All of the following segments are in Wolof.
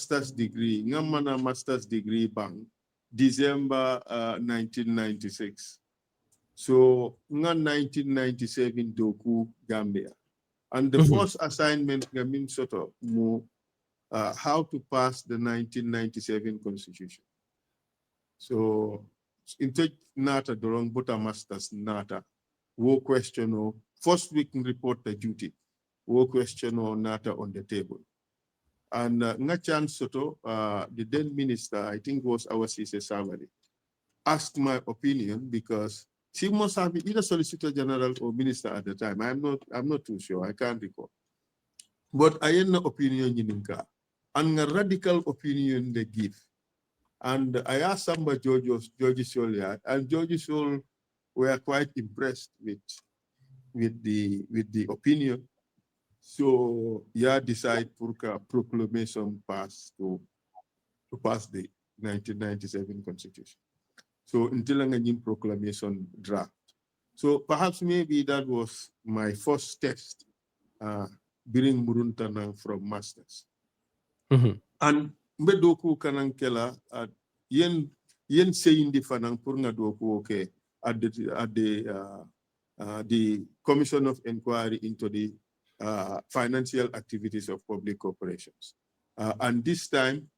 master's degree, ngamana master's degree bang, December 1996. So, nga 1997 doku Gambia. And the first assignment ngamin soto mo how to pass the 1997 constitution. So, in nata dorong buta masters nata, wo question o first week report the duty, wo question o nata on the table. And nga chance soto, the then minister, I think was our CC Savali, asked my opinion because she must have been either Solicitor General or Minister at the time. I'm not too sure. I can't recall. But I had no opinion in Inka. And a radical opinion they give. And I asked somebody Judicial, and Judicial were quite impressed with the opinion. So decide proclamation pass to pass the 1997 constitution. So until a proclamation draft. So perhaps maybe that was my first test bring Muruntanang from masters. And Mbedoku Kanankela yen saying the fanang purna doku okay at the Commission of Inquiry into the financial activities of public corporations. And this time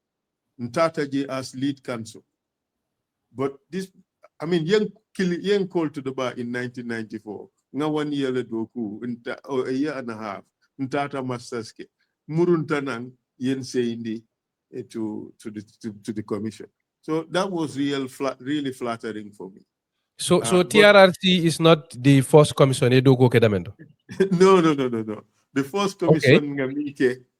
Ntataji as lead counsel. But this, I mean, young called to the bar in 1994. Nga 1 year doku, or a year and a half. Ntata masterske. Muruntanang yen saying to the commission. So that was really flattering for me. So TRRC is not the first commission. No. The first commission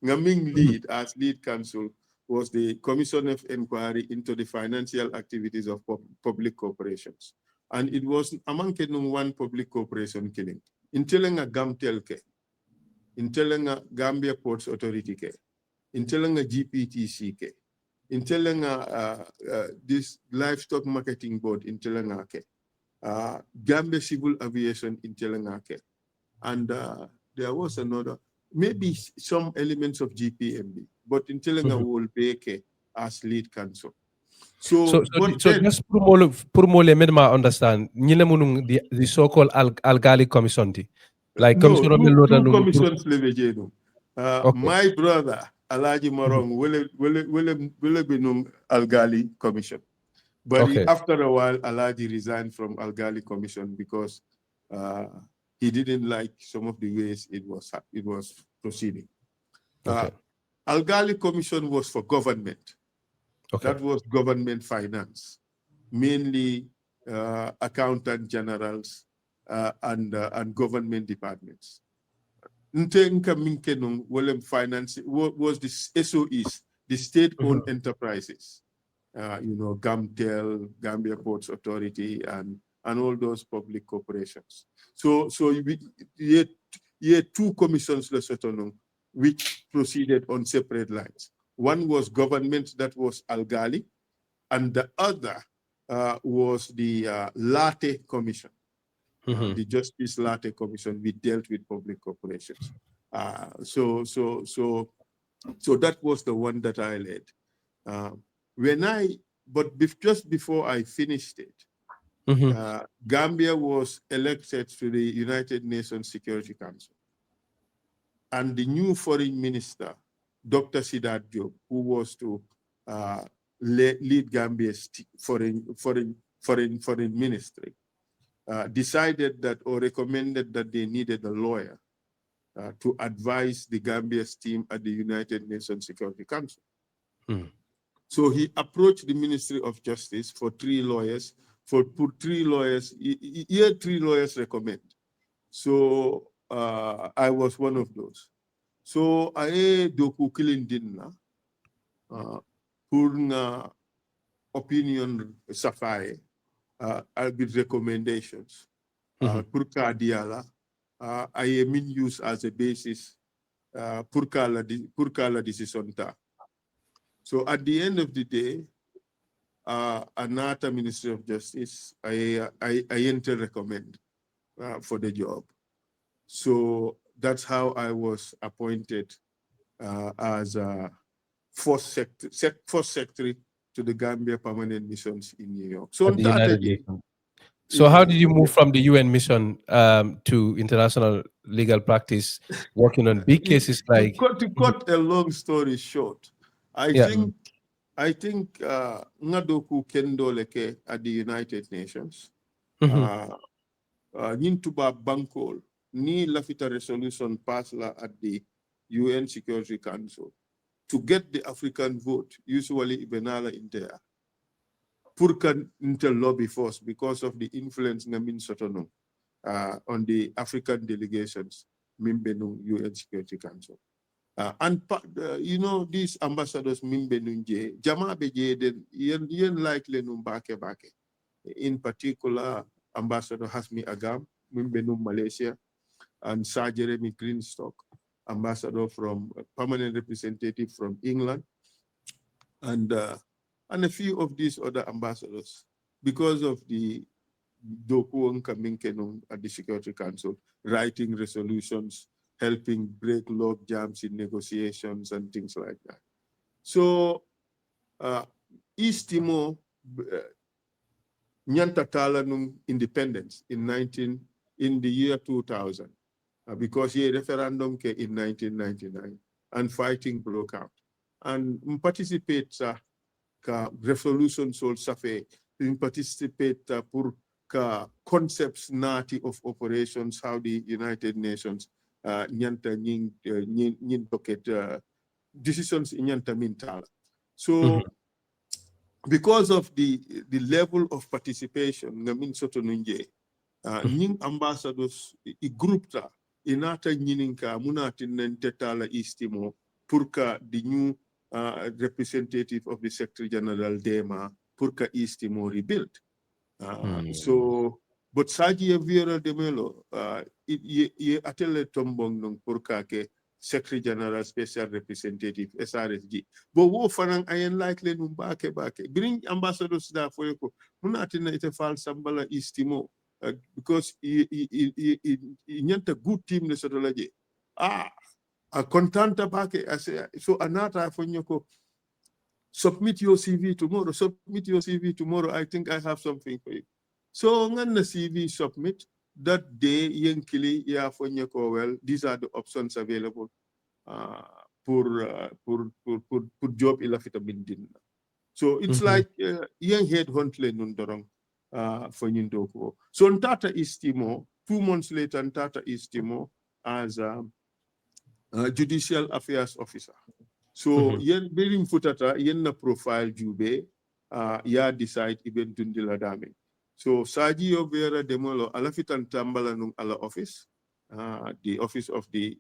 Ngaming lead as lead counsel was the Commission of Inquiry into the financial activities of public corporations. And it was among one public corporation killing. In Telenga Gamtelke, in Telenga Gambia Ports Authority ke, in Telenga GPTC ke, in Telenga this livestock marketing board in Telenga ke, Gambia Civil Aviation in Telenga ke. And there was another, maybe some elements of GPMB, but in Telenga will be as lead counsel. So just purmole made my understand. The so-called Algali commission. Like no, two commissions levejeну. My brother Alaji Marong will be Algali commission. But after a while, Alaji resigned from Algali commission because he didn't like some of the ways it was proceeding. Algali commission was for government. That was government finance, mainly accountant generals and government departments. Ntenka minkenung walem finance was the SOEs, the state-owned enterprises. Gamtel, Gambia Ports Authority, and all those public corporations. So you had two commissions which proceeded on separate lines. One was government, that was Algali, and the other was the Latte Commission, the Justice Latte Commission. We dealt with public corporations. So that was the one that I led. Just before I finished it, Gambia was elected to the United Nations Security Council. And the new foreign minister, Dr. Sidat Diop, who was to lead Gambia's foreign ministry, decided that or recommended that they needed a lawyer to advise the Gambia's team at the United Nations Security Council. So he approached the Ministry of Justice for 3 lawyers. Three lawyers recommend. So I was one of those. So I doku kilindinna pour opinion safai with recommendations pour diala I mean use as a basis pour la decision ta. So at the end of the day, another Ministry of Justice, I enter recommend for the job. So that's how I was appointed as first secretary to the Gambia permanent missions in New York. So At the United Nations. So how did you move from the UN mission to international legal practice, working on big cases like? To cut a long story short, I think ngadoku kendo leke at the United Nations. Nintuba bankol ni lafita resolution passed at the UN Security Council to get the African vote, usually Ibenala Inter. Purkan Inter lobby force because of the influence Namin Sotono on the African delegations, Mimbenu UN Security Council. These ambassadors Mimbenunje, Jammeh Beje, yen likely numbake bake. In particular, Ambassador Hasmi Agam, Mimbenu Malaysia, and Sir Jeremy Greenstock, ambassador from permanent representative from England, and a few of these other ambassadors, because of the Dokuong Kaminkenung at the Security Council, writing resolutions, helping break log jams in negotiations and things like that. So, East Timor, Nyantatala nung independence in the year 2000, because a referendum came in 1999, and fighting broke out. And participate ka resolution sol safe, participate pour ka concepts nati of operations, how the United Nations nyanta nyin docket decisions in nyanta mintala. So because of the level of participation, ngamin soto nunje, nying ambassadors I group ta inata nyininka munatin nentetala East Timor purka the new representative of the Secretary General Dema purka East Timor rebuilt. So, but Saji Viera de Melo, ye atele tombong nung purka ke Secretary General Special Representative SRSG. But wo fanang ayen likely nung bake. Bring ambassadors there for you. Munatin ite fal sambala East Timor. Because nyanta good team ne sotolaje. A contanta bake. So anata for you. Submit your CV tomorrow. I think I have something for you. So ngan na CV submit. That day, Yankili, well, these are the options available for job ilafita bindin. So it's like young head huntle nundorong for Nindoko. So Ntata East Timor, 2 months later, Ntata East Timor as a judicial affairs officer. So yen being futata yen na profile jube ya decide even dundila dame. So Saji Vera Demolo alafitan tambala nung ala office, the office of the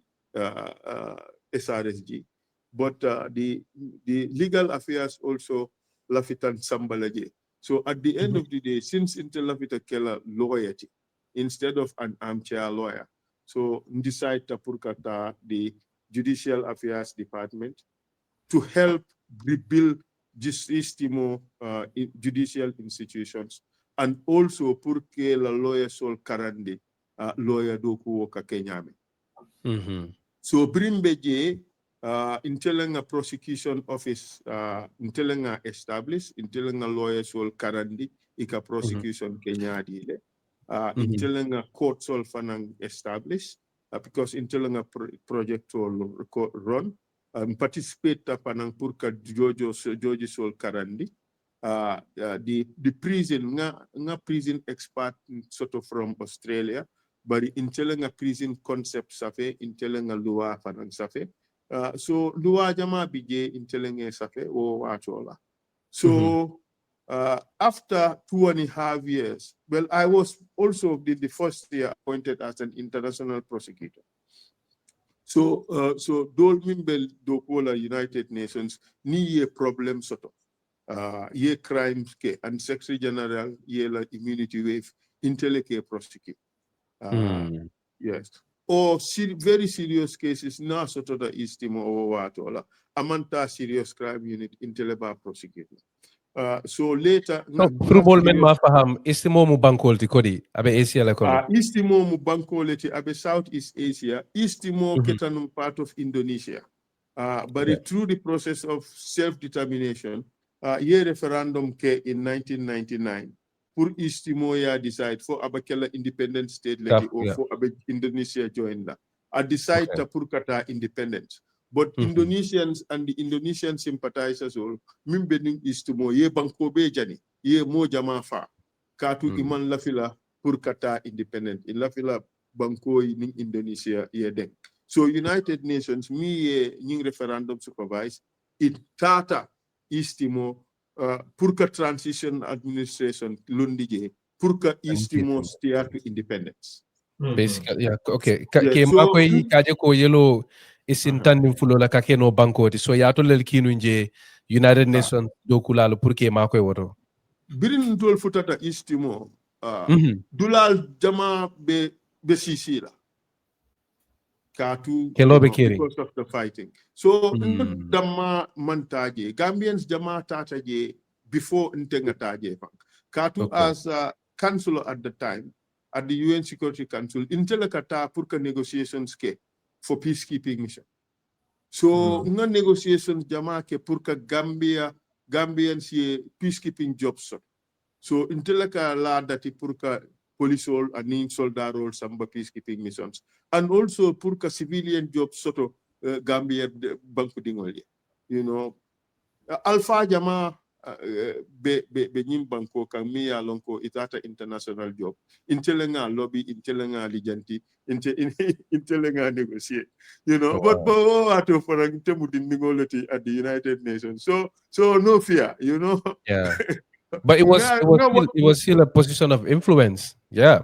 SRSG, but the legal affairs also lafitan sambalaje. So at the end of the day, since intel lafita kela loyalty instead of an armchair lawyer, so decide to purkata the Judicial Affairs Department to help rebuild East Timor judicial institutions, and also porque la lawyer sol karande lawyer doku ka Kenyame. So Brimbeje intelenga prosecution office intelenga established, intelenga lawyer sol karandi ika prosecution Kenya dile. Intelenga court sol fanang established because intelenga project sol run. Participate panang purka Jojo Sol Karandi. The prison nga prison expert sort of from Australia, but intelling a prison concept safe, intelling a lua panang safe. So lua jama bije intelling a safe o wachola. So after 2.5 years, well, I was also the first year appointed as an international prosecutor. So dol mimbel dokola United Nations ni ye problem soto. Ye crimes ke and Secretary General ye la immunity wave inteleke prosecute. Yes. Or very serious cases na soto da East Timor or watola. Amanta serious crime unit inteleba prosecute. So later Prubol men ma faham istimo mu bankol ti kodi abe Asia la kono. Istimo mu bankol ti abe Southeast Asia, Istimo ketanum part of Indonesia. But through the process of self-determination, ye referendum ke in 1999, pour East Timor decide for abakela independent state leti or for Indonesia join la. I decide to pour kata independent. But Indonesians and the Indonesian sympathizers all, mimbening East Timor, ye banko be jani, ye mo jama fa, katu iman lafila pour kata independent. In lafila banko in Indonesia ye deng. So United Nations, me ning referendum supervise, it tata East Timor pour que transition administration lundige, pour que East Timor steer to independence. Basically, yeah, okay. Yeah, so Kaje ko yelo isintanding fulo la kake no banko ti so yato lel kinu nje United Nations dokulalo pour que ma koy woto. Birin tol futata East Timor, dulal jama be sisi la. Katu, because of the fighting. So, dama mantaje, Gambians jama tataje before intengataje. Katu as a counselor at the time, at the UN Security Council, intelekata purka negotiations ke for peacekeeping mission. So, nga negotiations jama ke purka Gambians ye peacekeeping jobs. So, inteleka la dati purka police role and soldier role samba peacekeeping missions. And also purka civilian jobs soto Gambia banku dingoli. You know, Alpha Jama be nyim banko kami alonko itata international job. Intelenga lobby, intelenga lijanti, intelenga negotiate. You know, but ato farang temudin ningolati at the United Nations. So no fear, you know. Yeah. But it was still a position of influence. Yeah.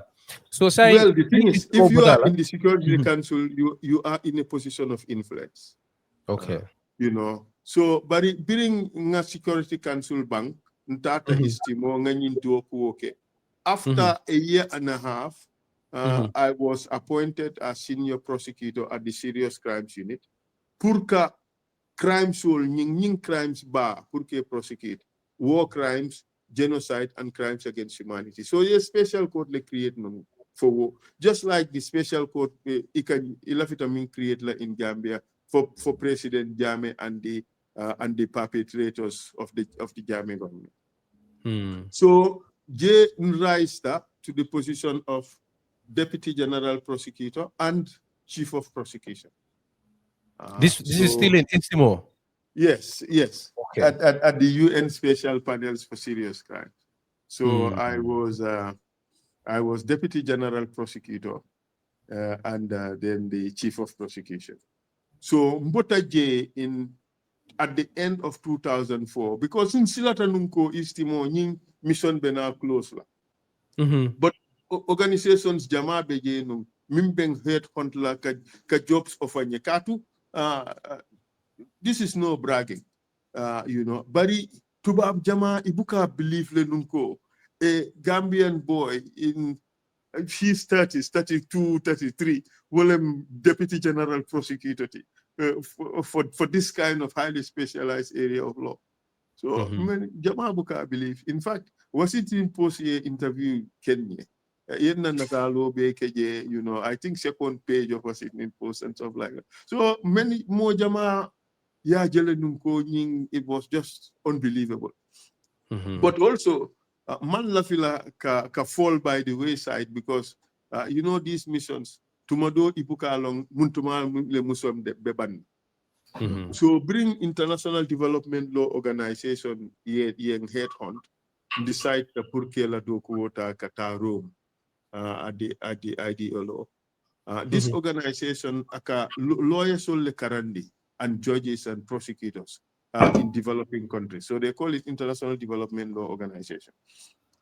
So well, the thing is, if you are in the Security Council, you are in a position of influence. Okay. You know. So, but being a Security Council bank, ntata istimo nganyinto okay. After a year and a half, I was appointed as senior prosecutor at the Serious Crimes Unit. Purka crimes will nying crimes ba purke prosecute war crimes, genocide, and crimes against humanity. So a special court le create for war. Just like the special court ilafitamin create in Gambia for President Jammeh and the perpetrators of the Jammeh government. So J rise to the position of Deputy General Prosecutor and Chief of Prosecution. This is still in Istimo. Yes. Okay. At the UN Special Panels for Serious Crimes. So I was Deputy General Prosecutor and then the Chief of Prosecution. So Mbota J at the end of 2004, because in Silata Nunko Istimo nying mission bena close la. But organizations jama beje nung mimbeng head hunt la ka jobs ofanye katu. This is no bragging, you know. Bari tubab jama ibuka believe le nunko a Gambian boy in he's 30, 32, 33, will deputy general prosecutor for this kind of highly specialized area of law. So jama buka believe. In fact, was it in post interview Kenya? You know, I think second page of was it in post and stuff like that. So many more jama. Yeah, it was just unbelievable. But also, man lafila ka fall by the wayside because you know these missions. Tumado ibuka along muntuma le musum de beban. So bring international development law organization yeng headhunt decide the purkela dokuota kata Rome at the IDLO. This organization aka lawyers le karandi and judges and prosecutors in developing countries. So they call it International Development Law Organization.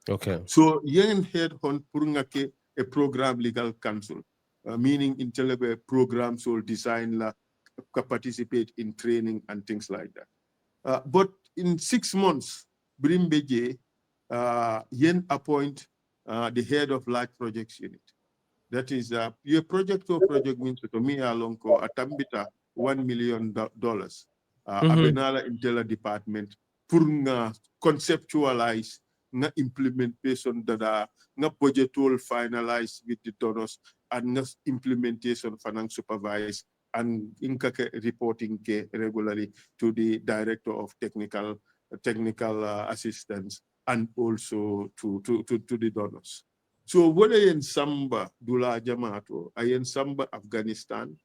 Okay. So yen head on purungake a program legal council, meaning intelligent programs will design la participate in training and things like that. But in 6 months, Brimbeje yen appoint the head of large projects unit. That is your project means to me along atambita $1 million. Abenala Intela department pour nga conceptualize nga implementation dada nga budget all finalize with the donors and nga implementation finance supervise and inka reporting regularly to the director of technical assistance and also to the donors. So whether in Samba Dula Jamato, in Samba Afghanistan,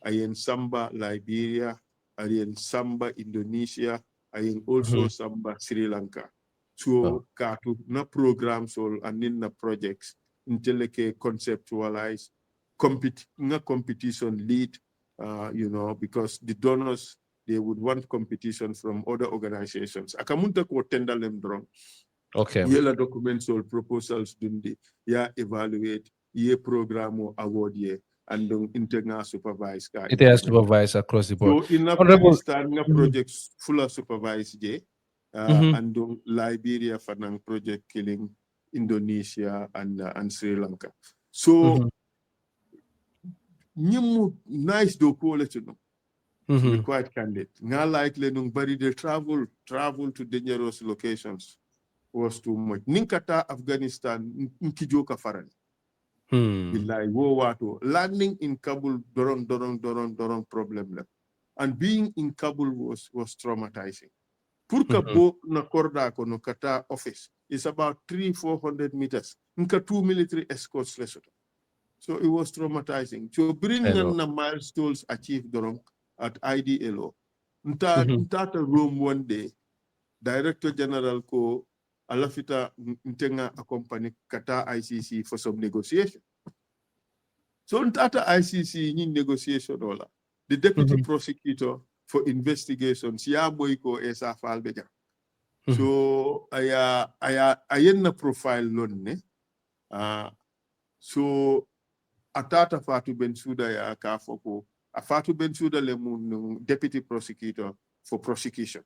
in Samba Liberia, in Samba Indonesia, in also Samba Sri Lanka. So katu na programs or and in the projects until conceptualize competition lead, because the donors, they would want competition from other organizations. Akamunta ko tender them drone. Okay. Yela documents or proposals dundi ya evaluate ye program or award ye and internal supervise. It has supervised across the board. So in Afghanistan, projects full supervised je and Liberia fanang project killing Indonesia and Sri Lanka. So nice do call it, to be quite candid. Nga likely nung bari the travel to dangerous locations was too much. Ninkata Afghanistan nkijoka farani. Billahi wo wato landing in Kabul dorong problem. And being in Kabul was traumatizing. Purka bo na korda ko no kata office is about 300-400 meters. Nka 2 military escorts lesoto. So it was traumatizing. So bringing the milestones achieved at IDLO. Ntata room one day, Director General ko alafita ntenga accompany kata ICC for some negotiation. So ntata ICC in negotiation ola. The deputy prosecutor for investigations, ya boyko Essa Faal beja. So ayenna profile lonne. So atata Fatu Bensouda ya kafoko. Fatu Bensouda le mun deputy prosecutor for prosecution.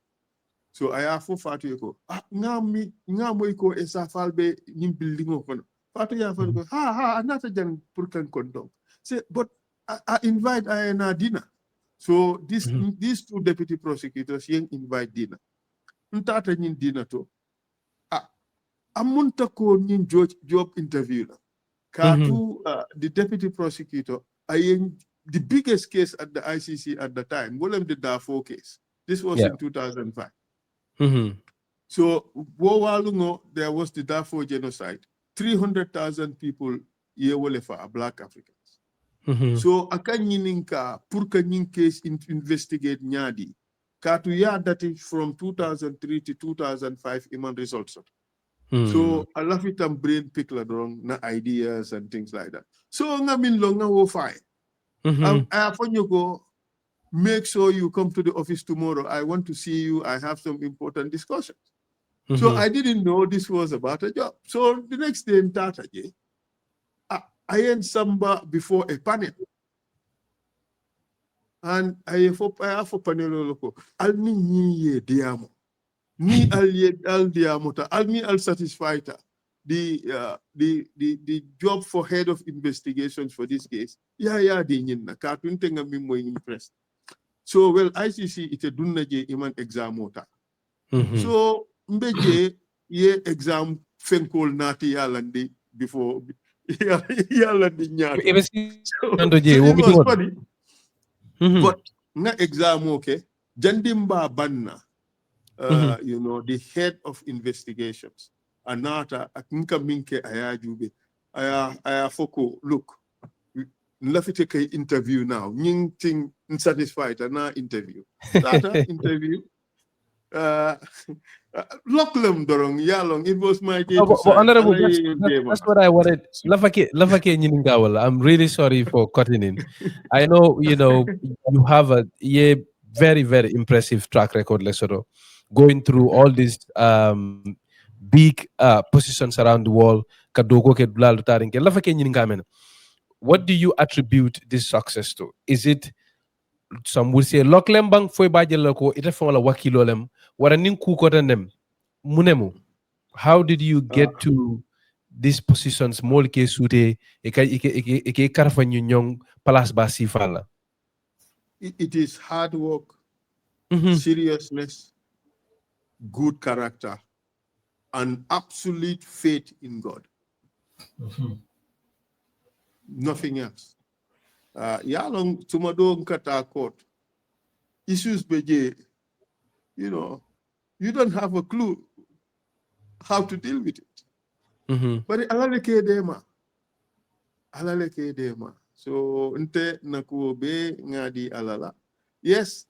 So aya fo Fatu yeko. Nga moyko Essa Faal be nim building okono. Fatu ya fo anata jan purkan kondo. Say, but I invite Ayana dinner. So these two deputy prosecutors invite dinner. Ntata nyin dinner to. Amunta ko nyin job interview la. Katu the deputy prosecutor the biggest case at the ICC at the time, Willem the Darfur case. This was in 2005. So Wowalungo, there was the Darfur genocide. 300,000 people are Black Africans. So akanyininka purka nyin case investigate nyadi. Katu that is from 2003 to 2005 iman results. So I love it and brain pick na ideas and things like that. So ngamin long wo fine. I you go make sure you come to the office tomorrow. I want to see you. I have some important discussions. So I didn't know this was about a job. So the next day in Tata, I had Samba before a panel. And I have a panel loco. I'll ni diamo. Ni al diamota. I'll ni al satisfied. The job for head of investigations for this case. Di nyinna. Katun tenga mi mo impressed. So ICC ite dunna je iman examota. So mbeje ye exam fenkol nati yalandi before yalandi nyato. So it was funny. But na exam okay. Jandimba banna, the head of investigations. Anata akinka minke ayajube. Aya foko, look, lafite ke interview now. Nying ting unsatisfied na interview. Tata interview. Loklem dorong yalong. It was my day to sign. Honorable, that's what I wanted. Lafake Nyingawal, I'm really sorry for cutting in. I know, you have a very, very impressive track record, Lesotho, going through all these big positions around the world. What do you attribute this success to? Is it, some would say, Loklembang foi bajeloko, ita fawala wakilolem, waranin kukotanem, munemu. How did you get to these positions? Molke sute, eke karfanyu nyong palas basi fala. It is hard work, seriousness, good character, and absolute faith in God. Nothing else. Yalong tumado nkata court. Issues beje, you know, you don't have a clue how to deal with it. But alaleke dema. So nte nakuo be ngadi alala. Yes,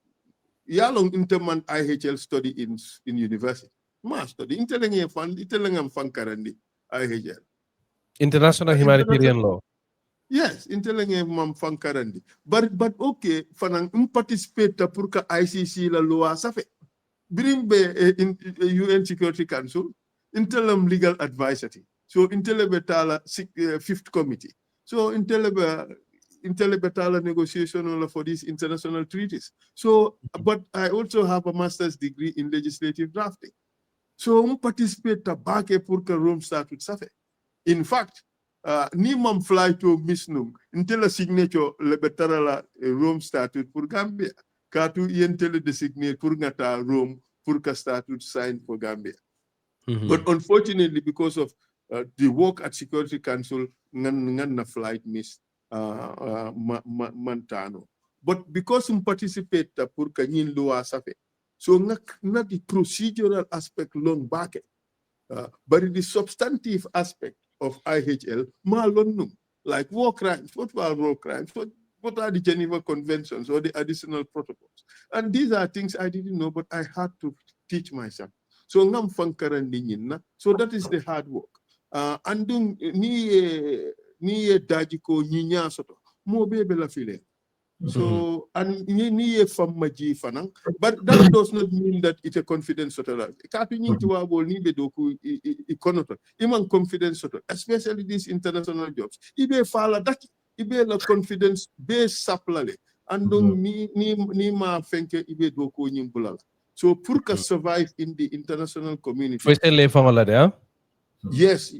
yalong interman IHL study in university. Ma study intelengam fan karandi IHL. International humanitarian law. Yes, intelengam fan karandi. But okay, fanang participate pour ka ICC la loi ça fait. Bring be in UN Security Council, intelam legal advisory. So intelebetala fifth committee. So intelebetala negotiation for these international treaties. So, but I also have a master's degree in legislative drafting. So participate tabake pour que Rome statute safe. In fact, ni mam fly to misnum until a signature lebetarala Rome statute pour Gambia. Katu yentele designate pour ngata Rome pour ka statute signed for Gambia. But unfortunately, because of the work at Security Council, ngan na flight miss Mantano. But because we participate pour kanyin loi safe, so not the procedural aspect long back, but the substantive aspect of IHL, like war crimes. What were war crimes? What are the Geneva Conventions or the additional protocols? And these are things I didn't know, but I had to teach myself. So ngam fankaran na. So that is the hard work. Andung ni dajiko nyinya soto mo bebe la file. So and ni famaji fanang, but that does not mean that it's a confidence soto. Katu nyintiwa bol ni be doku ikonoto. Iman confidence soto, especially these international jobs. Ibe fala daki, ibe la confidence be saplale. Andung ni ma fenke ibe doku nyimbulala. So pour survive in the international community. Yes,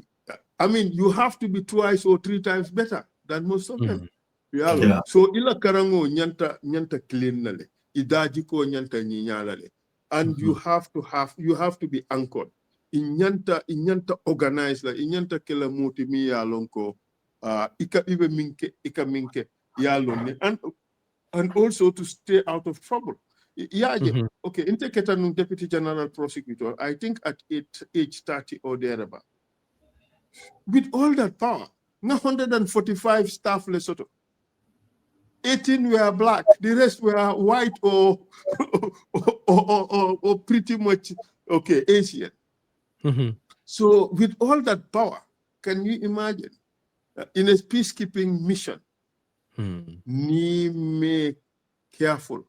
I mean you have to be twice or three times better than most of them. Yeah. So ila karango nyanta clean nale, idaji ko nyanta nyinyalale, and you have to be anchored. Inyanta organized la, inyanta kela moti mi yalonko, ika ibe minke yalone, and also to stay out of trouble. Yeah, okay. Inteketanung Deputy General Prosecutor, I think at age 30 or thereabout. With all that power, 145 staff Lesotho. 18 were black, the rest were white or pretty much Asian. So with all that power, can you imagine in a peacekeeping mission? Ni me careful.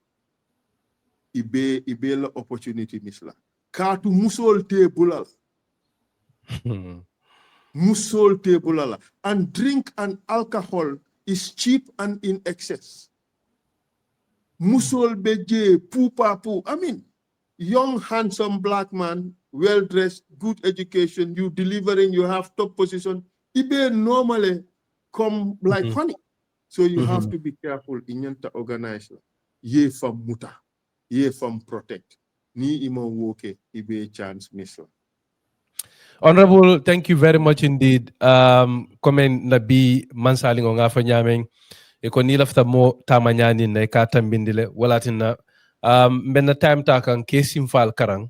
Ibe la opportunity misla. Katu musol te bulal. Musol te bulala. And drink and alcohol is cheap and in excess. Musol beje pu. I mean, young, handsome black man, well dressed, good education, you delivering, you have top position. Ibe normally come like honey. So you have to be careful in your organization. Ye from muta. Ye from protect. Ni ima woke ibe chance misla. Honorable, thank you very much indeed. Comment na bi mansalingo nga fa nyameng iko ni lafta mo tamanyani na ka tambindile walatina benna time ta kan ke simfal karang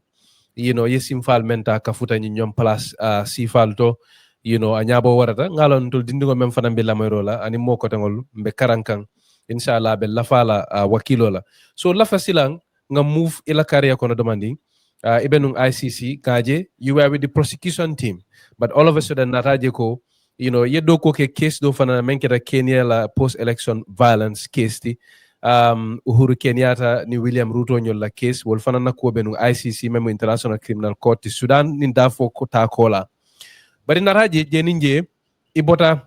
ye simfal menta ka futa ni nyom place sifal to anyabo warata ngalon to dindigo mem fana be lamayrola ani mo ko tangol be karankan inshallah be lafala wakilola so lafa silang nga move ila career kono demanding ibenung ICC kaje you were with the prosecution team but all of a sudden nataje ko yedo ko ke case do fana menketa Kenya la post election violence case ti Uhuru Kenyatta ni William Ruto nyolla case wol fana na ko benung ICC memo International Criminal Court ti Sudan ni dafo ko ta kola bari nataje je ninje ibota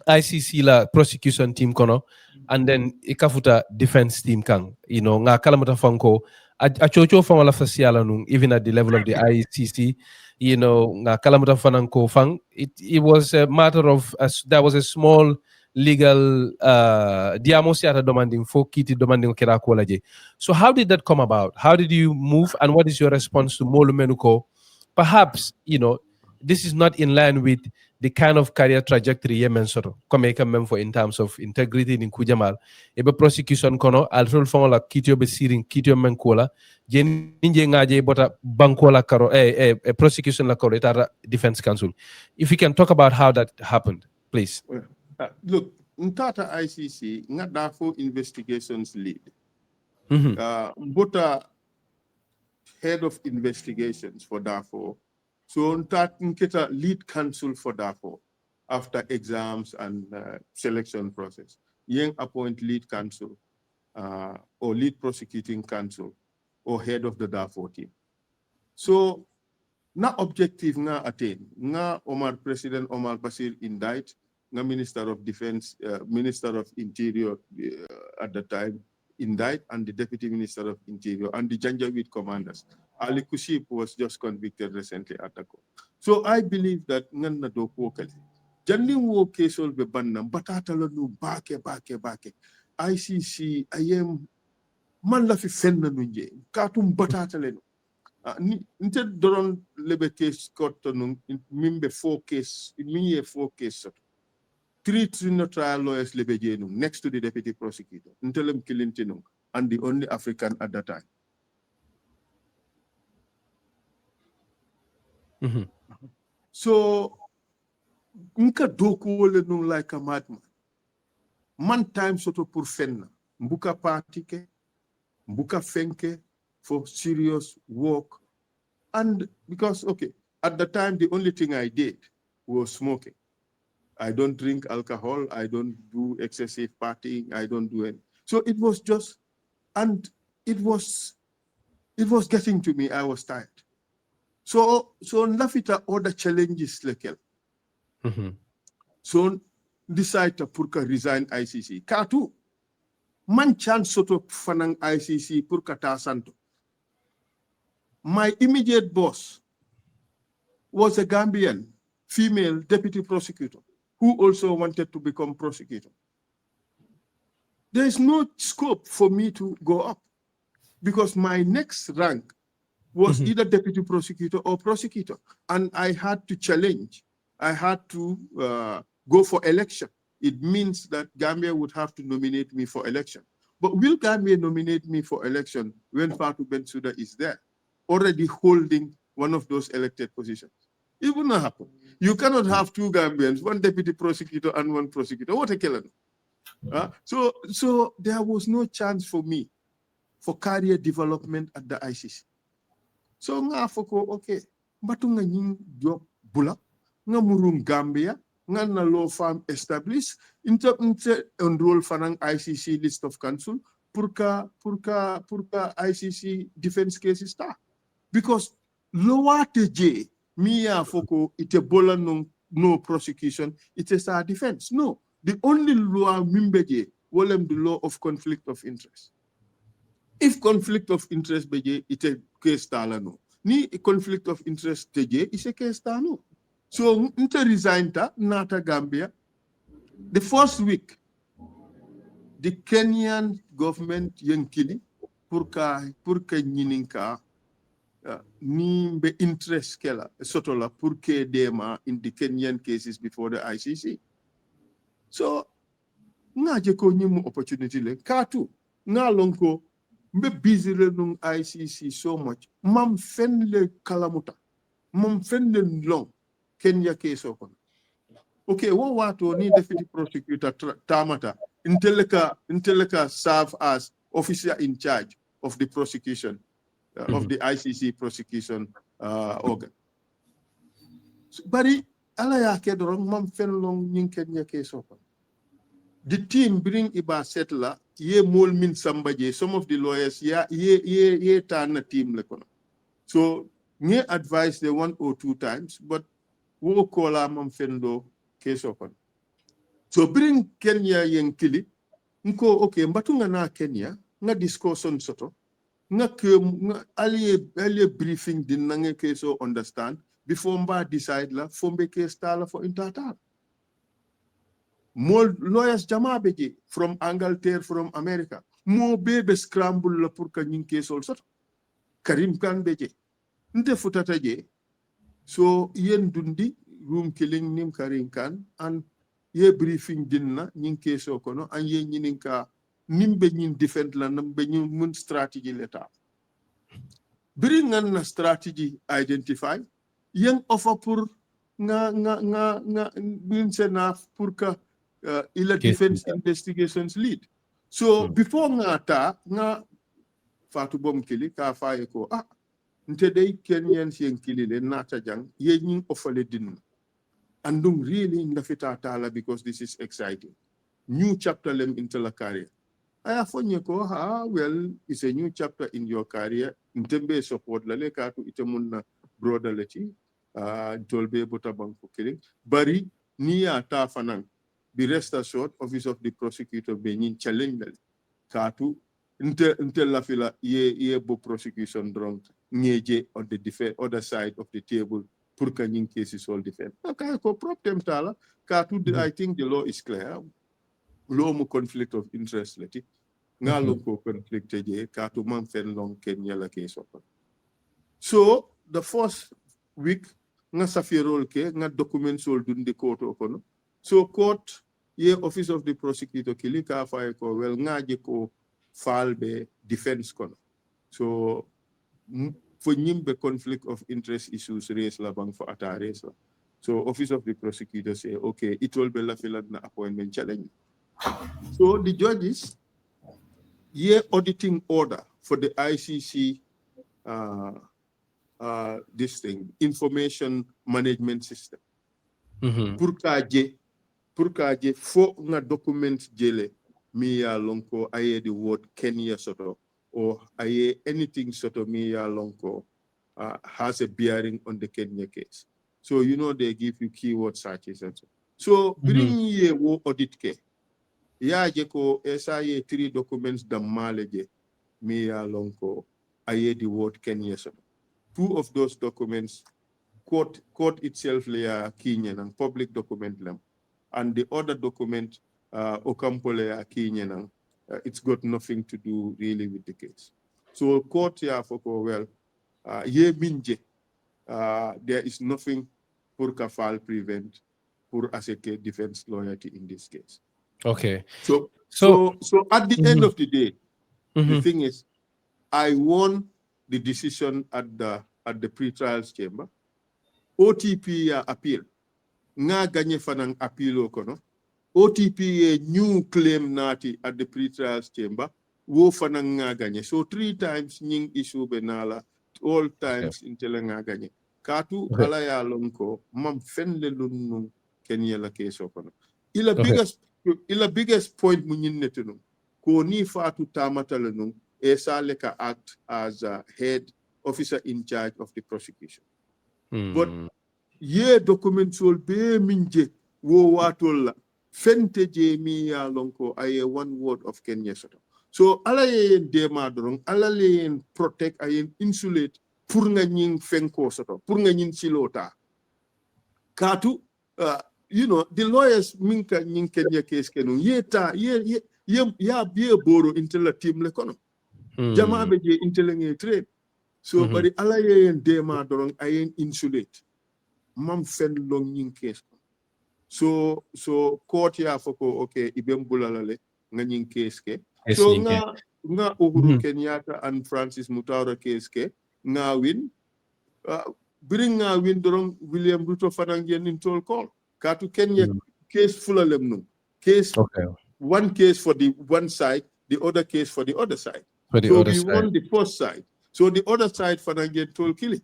ICC la prosecution team kono and then ikafuta defense team kang nga kalamuta fanko a chocho fang wala fasiala nung even at the level of the ICC nga kalamuta fananko fang it was a matter of there was a small legal diamosiata demanding for kiti demanding kera kwalaje. So how did that come about? How did you move and what is your response to Molu Menuko? Perhaps this is not in line with the kind of career trajectory yemen soto comme ka même for in terms of integrity in kujamal e be prosecution kono al sol fon la kitio be sirin kitio men kola je ninje ngaje bota banko la karo prosecution la karo eta defense council. If you can talk about how that happened, please. Look, Ntata ICC nga dafo investigations lead. Bota head of investigations for Darfur. So Nketa lead counsel for Darfur after exams and selection process. Yang appoint lead counsel or lead prosecuting counsel or head of the Darfur team. So na objective nga attain. Nga President Omar Basir indict, nga Minister of Defense, Minister of Interior at the time indict, and the Deputy Minister of Interior and the Janjaweed commanders. Ali Kuship was just convicted recently at the court. So I believe that ngan na do ko kali. Janning wo kesol be bannam batata la nu bake. ICC ayem man la fi fenn nu nje katum batata le ni nte doron lebe case court nu mimbe 4 case minye 4 case. 3 trial lawyers lebe jenu next to the deputy prosecutor. Ntelem kilintinu and the only African at that time. So, nka doku wole no like a madman. Man time soto pour fenna. Mbuka partike, mbuka fenke for serious work. And because, okay, at the time, the only thing I did was smoking. I don't drink alcohol. I don't do excessive partying. I don't do anything. So it was just, and it was getting to me. I was tired. So nafita other challenges lekel. So decide to purka resign ICC. Katu man chance soto fanang ICC purka ta santo. My immediate boss was a Gambian female deputy prosecutor who also wanted to become prosecutor. There is no scope for me to go up because my next rank was either deputy prosecutor or prosecutor. And I had to challenge. I had to go for election. It means that Gambia would have to nominate me for election. But will Gambia nominate me for election when Fatou Bensouda is there, already holding one of those elected positions? It will not happen. You cannot have 2 Gambians, 1 deputy prosecutor and 1 prosecutor. What a killer. So there was no chance for me for career development at the ICC. So nga foko okay, batu nga nying job bula, nga murung Gambia, nga na law firm established, inte enroll fanang ICC list of counsel, purka ICC defense cases ta. Because lowa teje, miya foko ite bola no prosecution, it is our defense. No, the only law mimbeje, wolem the law of conflict of interest. If conflict of interest beje, it's a case tala no. Ni conflict of interest teje, it's a case tala no. So, nte resign ta, nata Gambia. The first week, the Kenyan government yankili, purka nyininka, ni mbe interest kela, sotola purke dema in the Kenyan cases before the ICC. So, nga jeko nyimu opportunity le, katu, nga lonko, mbe busy le nung ICC so much. Mam fen le kalamuta. Mam fen le long. Kenya case open. Okay, what wato ni deputy prosecutor tamata. Inteleka serve as officer in charge of the prosecution, of the ICC prosecution organ. So, bari ala ya kedorong mam fen long ning Kenya case open. The team bring iba settler ye mol min sambaje, some of the lawyers ye turn team lekono. So nye advise the 1 or 2 times, but wo kola mam fendo case open. So bring Kenya yen kili nko okay mbatunga na Kenya nga discussion soto nga aliye briefing din nange case o understand before mba decide la fombe case tala for intata. More lawyers Jammeh beje from Angleterre, from America. More baby scramble la pour kanyin case also. Karim Khan beje. Nte futata je. So yen dundi room killing nim karin kan and ye briefing dinna nyin keso kono and ye nyininka nimbe nyin defend la nambe nyin mun strategy leta bring na strategy identify yen offer pour nga nyin sena pour ka ila defense investigations lead so before nga fatu bom kili ka faye ko nte day Kenyan sien kili le nata jang ye nyin offer din andum really ndafita tala because this is exciting new chapter lem into la career aya fonye ko well it's a new chapter in your career ntembe support la le katu itemunna broader leti tolbe bota banko killing bari ni ya ta fanan be rest assured office of the prosecutor be nyin challenge la katu nte la fila ye bo prosecution drone ngeje on the other side of the table pour que nyin cases all defend okay ko problem tala katu I think the law is clear law mo conflict of interest leti ngalo ko conflict je katu man fen long Kenya la case open so the first week nga safirol ke nga documents all dundi court okono so court ye office of the prosecutor kili ka fay ko well ngaje ko falbe defense kono so for nyimbe conflict of interest issues raise la bang for ata raise la so office of the prosecutor say okay it will be la filan na appointment challenge so the judges ye auditing order for the ICC this thing information management system pour kaje fo nga document jele mi ya lonko aye the word Kenya soto or aye anything soto mi ya lonko has a bearing on the Kenya case so you know they give you keyword searches and so bring ye wo audit ke ya je ko esa ye 3 documents da maleje mi ya lonko aye the word Kenya soto 2 of those documents court itself lea Kenyan and public document lem and the other document Ocampo lea Kenyan it's got nothing to do really with the case so court ya foko well ye minje there is nothing pour kafal prevent pour as a defense loyalty in this case okay so at the end of the day the thing is I won the decision at the pre-trials chamber OTP ya appeal nga gagné fanang appeal kono OTP ye new claim nati at the pre-trials chamber wo fanang nga gagné so 3 times nying issue benala all times intela nga gagné katu ala ya lonko mam fenle lunnu Kenya la case kono ila biggest point mu nyinnetu ko ni fatu tamata lenum Essa leka act as a head officer in charge of the prosecution but ye documents will be minje wo watola fente je mi ya lonko aye one word of Kenya soto so ala ye dema dorong ala le protect ayen insulate pour nga nying fenko soto pour nga nyin silota katu you know the lawyers minka nying Kenya case kenu ya boro intela team le kono Jammeh be je intela nge trade so bari ala ye dema dorong ayen insulate mam fen long nying case so court ya foko okay ibem bulalale nga nying case ke so nga Uhuru Kenyatta and Francis Mutara case ke nga win bring nga win dorong William Ruto fanang yen in toll call katu Kenya case fulalem no case one case for the one side the other case for the other side so we won the first side so the other side fanang yen toll killing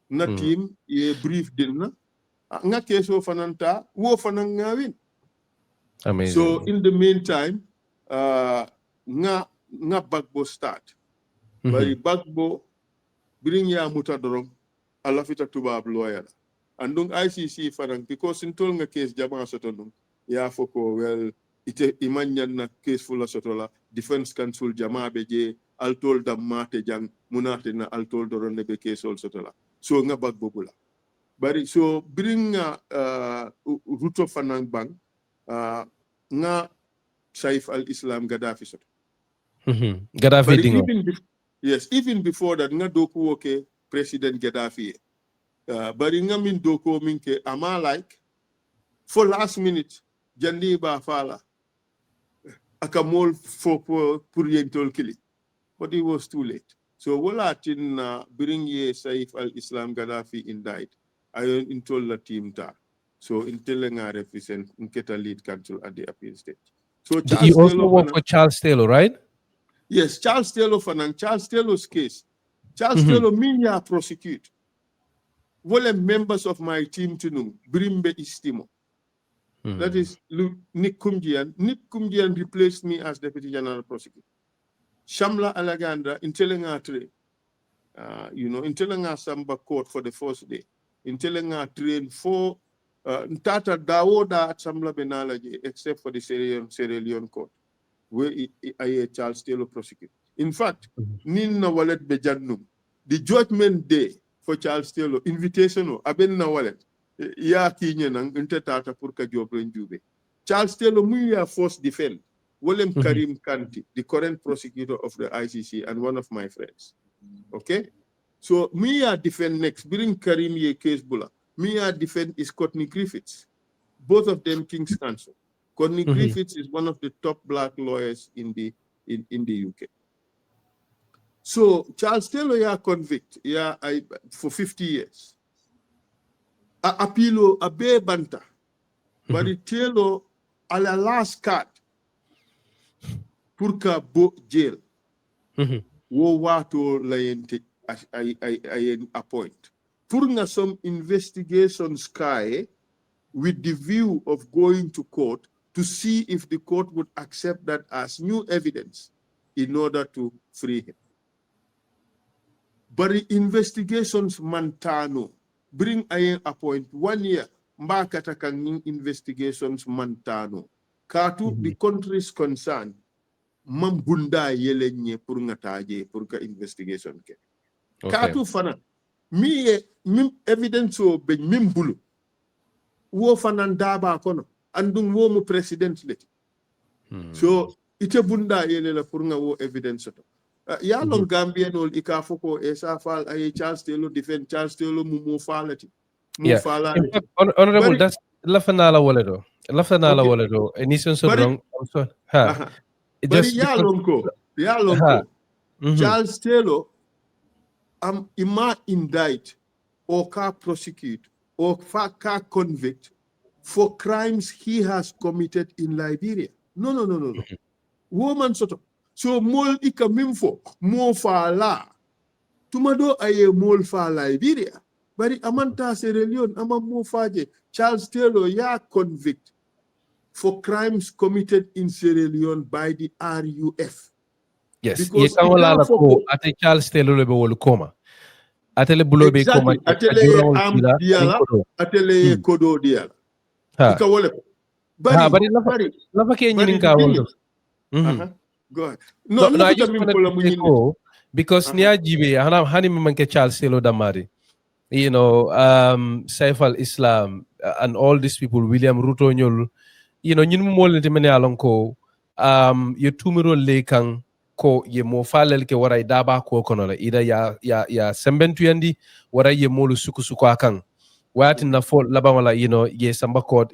na team ye brief dinna nga keso fananta wo fanang nga win amazing so in the meantime nga bagbo start bari bagbo bring ya muta dorong ala fita tubab lawyer andung ICC fanang because intol nga case Jammeh sotonum ya foko well ite imanyan na case fula sotola defense counsel Jammeh beje altol damate jang munate na altol doron be case all sotola so nga bagbo bula bari so bring Ruto fanang bang nga Saif al-Islam Gaddafi soto Gaddafi dingo even before that nga doku woke President Gaddafi But in Gamin Doko Minke, am I like, for last minute, Jandi Ba Fala, Akamol for Purientol Kili. But it was too late. So, Walatin bring ye Saif al-Islam Gaddafi indict. I told the team that. So, in telling our represent, in get a lead counsel at the appeal stage. So, You also work for Charles Taylor, right? Yes, Charles Taylor and Charles Taylor's case. Charles Taylor, me prosecute. Well, members of my team to know, Brimbe Istimo. That is Nick Kumjian. Nick Kumjian replaced me as Deputy General Prosecutor. Shamla Alagandra in telling her trade, in telling her Samba court for the first day, in telling her train for Tata Dawoda at Sambla Benalaji, except for the Sierra Leone court, where I Charles Taylor prosecute. In fact, Nina Wallet Bejannum, the judgment day for Charles Taylor, invitation, Abenna Wallet, Ya Kenyan and Intertata Purka Jobren Jube. Charles Taylor, Muya force defend. William Karim Kanti, the current prosecutor of the ICC and one of my friends. Okay? So, me defend next, bring Karim ye case bula. Me defend is Courtney Griffiths. Both of them King's Counsel. Courtney Griffiths is one of the top black lawyers in the UK. So, Charles Taylor convict for 50 years. Apilo abe banta. But Taylor a la last card. Purka bo jail. Wo wato layente ay appoint. Purna some investigations sky with the view of going to court to see if the court would accept that as new evidence in order to free him. But the investigations mantano bring a appoint 1 year. Mbakata kang investigations mantano. Katu the country's concerned. Mambunda yelenye pour ngataje pour ka investigation ke. Katu fana mi evidence o be mimbulu. Wo fana ndaba kono andum wo mu president le. So ite bunda yele la pour nga wo evidence to. Ya long Gambia no ika foko Essa Faal ay Charles Taylor defend Charles Taylor mu falati. Yeah. Honorable, that's lafanala waledo. Lafanala waledo. Enison so wrong. Ha. But Yalonko, Charles Taylor, ima indict or ka prosecute or ka convict for crimes he has committed in Liberia. No. Woman soto. So mol ika mimfo mo fa la. Tumado aye mol fa Liberia. But amanta Sierra Leone ama mo faje. Charles Taylor ya convict for crimes committed in Sierra Leone by the RUF. Yes, ye kangola ko ate Charles Taylor lebe wolu koma. Atele bulobe koma. Atele diala, atele kodo diala. Ika wole. Bari lafa ke nyinin ka wolu. Go ahead. No, I just wanted to go because niya jibe hani manke Charles Taylor damari. You know, Saif al-Islam and all these people, William Ruto nyol. Ñun mo len temene alon ko ye tumiro le kan ko ye mo falel ke waray daba ko kono la ida ya sembentu yandi wara ye molu suku akan wati na fo laba wala ye samba court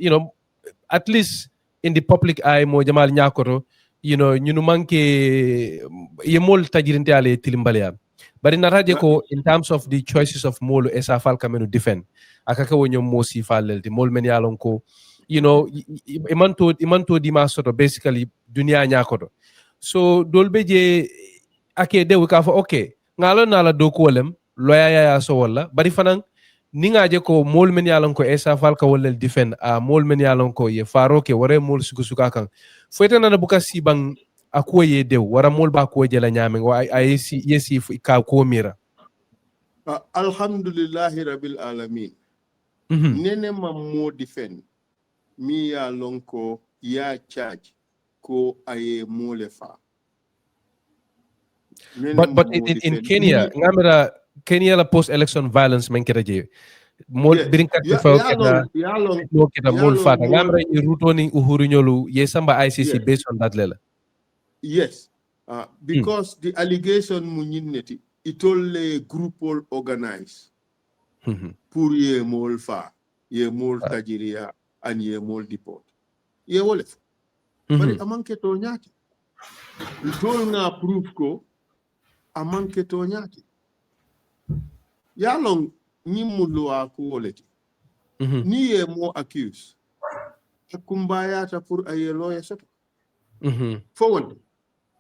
at least in the public eye mo jamal nyakoto ñunu manke ye mol tajirinte ale tilimbaliya bari na radio ko in terms of the choices of molu Essa Faal kamenu defend akaka wonyo mo si falel di mol men yalon ko imanto di masoto basically dunia nyakoto so dolbe je ake de ka fa okay ngalo nala do ko lem loya ya so wala bari fanan ninga je ko mol men yalon ko Essa Faal ka wala defend a mol men yalon ko ye faro ke wore mol suka kan fete na buka sibang ako ye de wara mol ba ko je la nyame wa ayesi yesi ka ko mira alhamdulillahi rabbil alamin nene ma mo defend mi ya lonko ya charge ko aye mole fa. But in Kenya, ngamira Kenya la post election violence men keraje. Mol birin kat fa no kita mol fa. Ngamira Ruto ni Uhuru nyolu ye samba ICC based on that lela. Yes. Because the allegation munyineti it all group all organized. pour ye mol fa, ye mol tajiria, and ye mol deport. Ye wolef. Bari amanke to nyati. Itol nga proof ko, amanke to nyati. Yalong nyimulu aku woleti. Ni ye mo accused. Kumbaya ta pour aye lawyer soto. For one.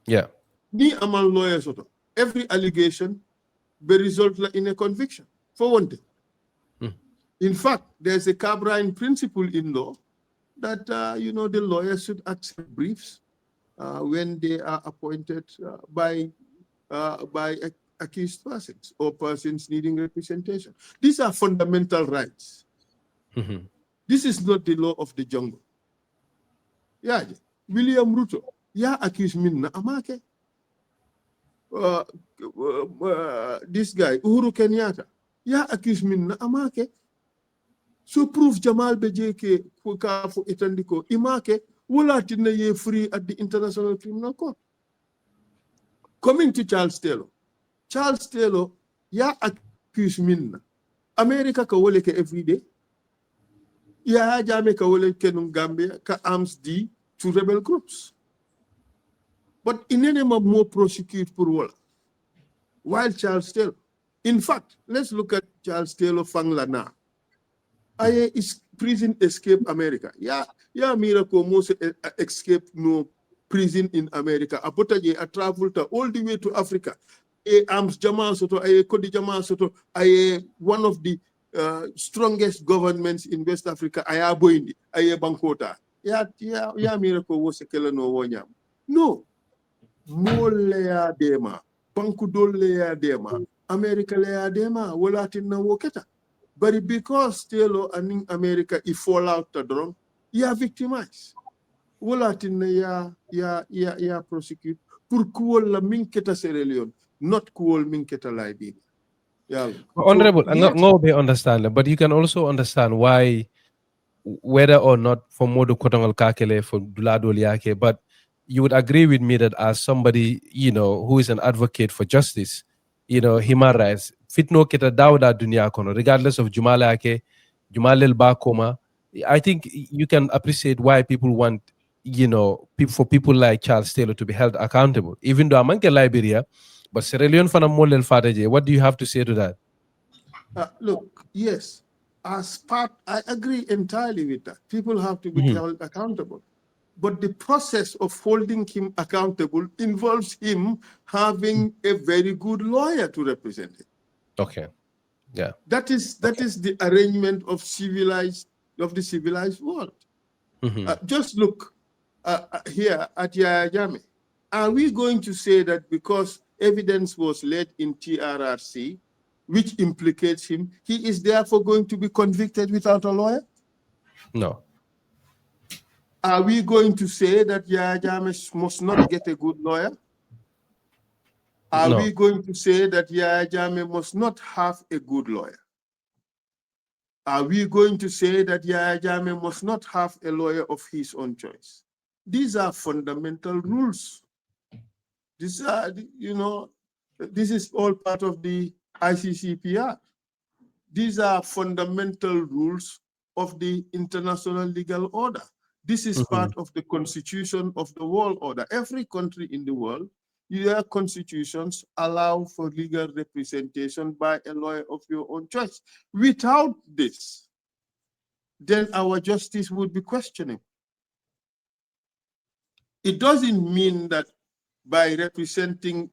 Yeah. Ni amal lawyer soto. Every allegation be result in a conviction. For one thing. In fact, there's a Cabrine principle in law that, the lawyers should accept briefs when they are appointed by accused persons or persons needing representation. These are fundamental rights. This is not the law of the jungle. Yeah, William Ruto, accused minna amake. This guy, Uhuru Kenyatta, accused minna amake. So proof Jamal Bejeke Kukafu Itandiko Imake Wulatina ye free at the International Criminal Court. Coming to Charles Taylor. Charles Taylor, accused minna. America ka woleke every day. Jammeh ka woleke nung Gambia ka arms D to rebel groups. But in any more prosecute pour wala. While Charles Taylor. In fact, let's look at Charles Taylor Fanglana. Aye is prison escape America. Miracle most escape no prison in America. Abotaje a travel to all the way to Africa. Arms Jamal Soto, Kodi Jamal Soto, one of the strongest governments in West Africa. Boindi, Bankota. Miracle was a killer no one. No. Molea dema. Bankudol lea dema. America lea dema. Walatin na woketa. But because Taylor and in America, he fall out the drone, victimized. Walatin ya prosecute. Pour kuol la minketa Sierra Leone, not kuol minketa Liberia. Honorable, so, I understand, but you can also understand why, whether or not for Modu Kotongal Kakele, for Dulado Liake, but you would agree with me that as somebody, who is an advocate for justice, human rights, fitno kita dawda dunia kono, regardless of Jumalake, Jumalel Bakoma, I think you can appreciate why people want, for people like Charles Taylor to be held accountable, even though Amanke Liberia, but Sierra Leone fana molel fataje. What do you have to say to that? Look, yes, as part, I agree entirely with that. People have to be held accountable. But the process of holding him accountable involves him having a very good lawyer to represent him. Okay. Yeah. That is the arrangement of the civilized world. Just look here at Jammeh. Are we going to say that because evidence was laid in TRRC, which implicates him, he is therefore going to be convicted without a lawyer? No. Are we going to say that Jammeh must not get a good lawyer? Are we going to say that Jammeh must not have a good lawyer? Are we going to say that Jammeh must not have a lawyer of his own choice? These are fundamental rules. These are, this is all part of the ICCPR. These are fundamental rules of the international legal order. This is part of the constitution of the world order. Every country in the world, their constitutions allow for legal representation by a lawyer of your own choice. Without this, then our justice would be questioning. It doesn't mean that by representing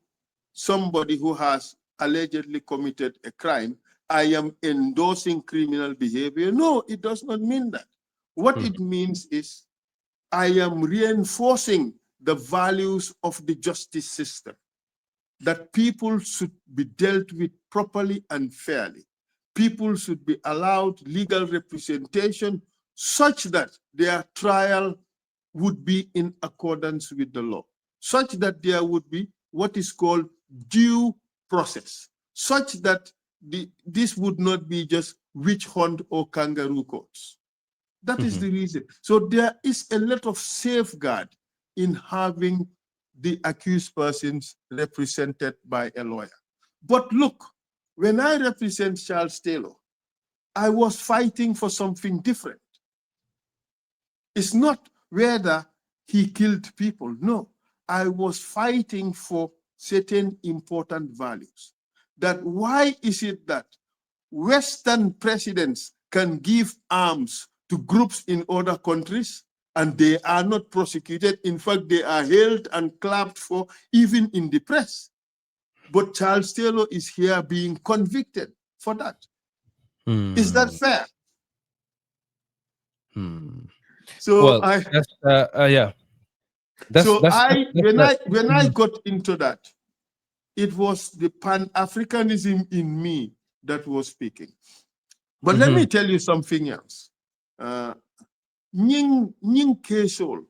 somebody who has allegedly committed a crime, I am endorsing criminal behavior. No, it does not mean that. What it means is I am reinforcing the values of the justice system, that people should be dealt with properly and fairly. People should be allowed legal representation such that their trial would be in accordance with the law, such that there would be what is called due process, such that this would not be just witch hunt or kangaroo courts. That is the reason. So there is a lot of safeguard in having the accused persons represented by a lawyer. But look, when I represent Charles Taylor, I was fighting for something different. It's not whether he killed people. No, I was fighting for certain important values. That why is it that Western presidents can give arms to groups in other countries and they are not prosecuted? In fact, they are hailed and clapped for even in the press. But Charles Taylor is here being convicted for that. Is that fair? So well, yeah. When I got into that, it was the Pan-Africanism in me that was speaking. But let me tell you something else. Nying kesol.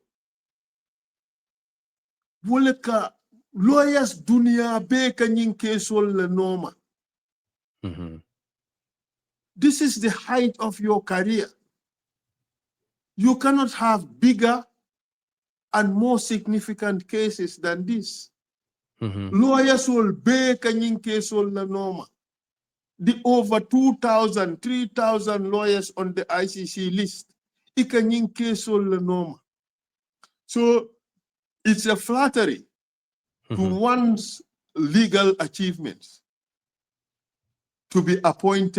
Woleka lawyers dunia beka nying kesol le norma. This is the height of your career. You cannot have bigger and more significant cases than this. Lawyers will bake a case on the norma. The over 2,000, 3,000 lawyers on the ICC list, it can case on the norma. So it's a flattery to one's legal achievements to be appointed